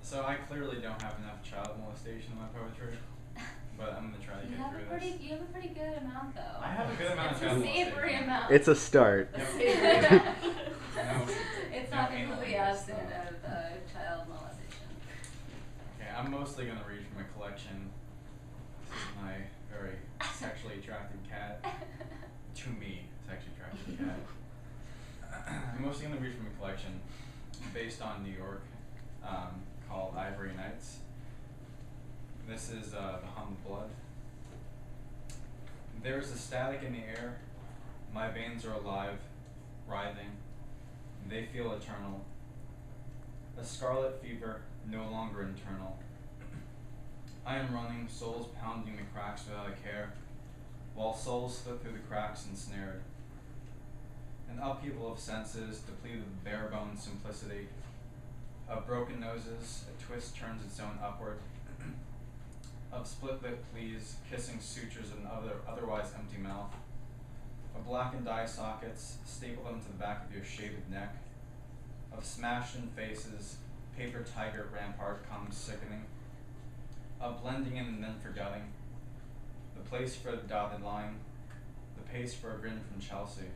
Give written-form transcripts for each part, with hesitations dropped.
So I clearly don't have enough child molestation in my poetry, but I'm gonna try to get through this. You have a pretty good amount, though. I have a good amount of child molestation. It's a savory amount. It's a start. Yep. It's not completely absent of child molestation. Okay, I'm mostly gonna read from a collection. This is my very sexually attractive cat. To me, sexually attractive cat. I'm mostly gonna read from a collection based on New York, called Ivory Nights. This is The Hum of Blood. There is a static in the air. My veins are alive, writhing. They feel eternal. A scarlet fever, no longer internal. I am running, souls pounding the cracks without a care, while souls slip through the cracks ensnared. An upheaval of senses, depleted of bare-bone simplicity. Of broken noses, a twist turns its own upward. Of split-lip pleas, kissing sutures of an otherwise empty mouth. Of blackened eye sockets, staple them to the back of your shaved neck. Of smashed-in faces, paper tiger rampart comes sickening. Of blending in and then forgetting. The place for the dotted line, the pace for a grin from Chelsea.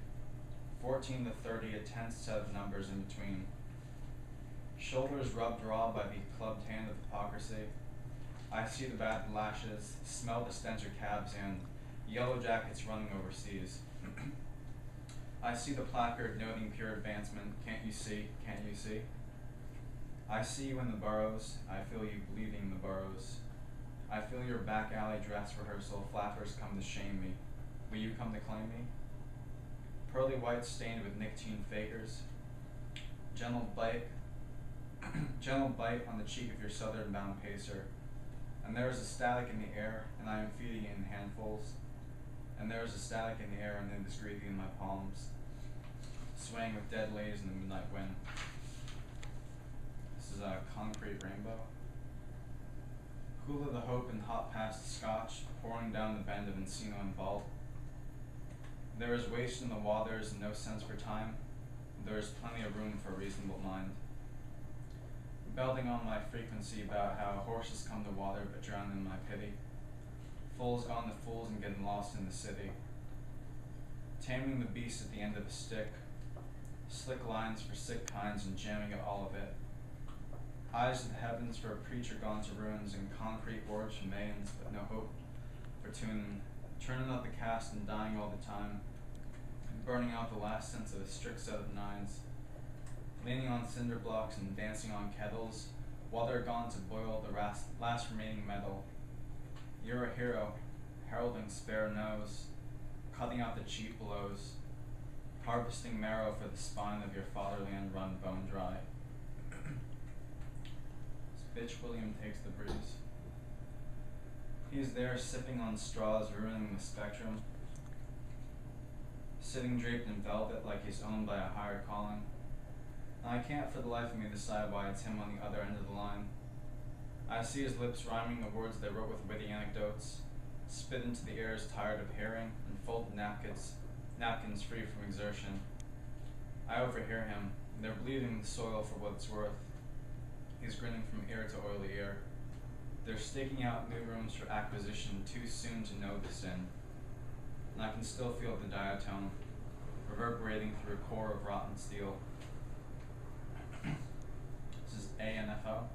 14 to 30, a tense set of numbers in between. Shoulders rubbed raw by the clubbed hand of hypocrisy. I see the bad lashes, smell the stench of cabs and yellow jackets running overseas. I see the placard noting pure advancement. Can't you see? Can't you see? I see you in the boroughs. I feel you bleeding in the boroughs. I feel your back alley dress rehearsal. Flappers come to shame me. Will you come to claim me? Pearly white stained with nicotine fakers. Gentle bite on the cheek of your southern-bound pacer. And there is a static in the air, and I am feeding it in handfuls. And there is a static in the air, and it is breathing in my palms, swaying with dead leaves in the midnight wind. This is a concrete rainbow. Hula the hope and hot past scotch, pouring down the bend of Encino and Vault. There is waste in the waters and no sense for time. There is plenty of room for a reasonable mind. Belting on my frequency about how horses come to water but drown in my pity. Fools gone to fools and getting lost in the city. Taming the beast at the end of a stick. Slick lines for sick kinds and jamming at all of it. Eyes to the heavens for a preacher gone to ruins and concrete words from maidens but no hope for tuning. Turning up the cast and dying all the time. Burning out the last sense of a strict set of nines. Leaning on cinder blocks and dancing on kettles, while they're gone to boil the last remaining metal. You're a hero, heralding spare nose, cutting out the cheap blows, harvesting marrow for the spine of your fatherland run bone dry. This bitch William takes the breeze. He is there sipping on straws, ruining the spectrum, sitting draped in velvet like he's owned by a higher calling. And I can't for the life of me decide why it's him on the other end of the line. I see his lips rhyming the words they wrote with witty anecdotes, spit into the air as tired of hearing, and folded napkins free from exertion. I overhear him. They're bleeding the soil for what it's worth. He's grinning from ear to oily ear. They're staking out new rooms for acquisition too soon to know the sin. And I can still feel the diatone, reverberating through a core of rotten steel. This is ANFO.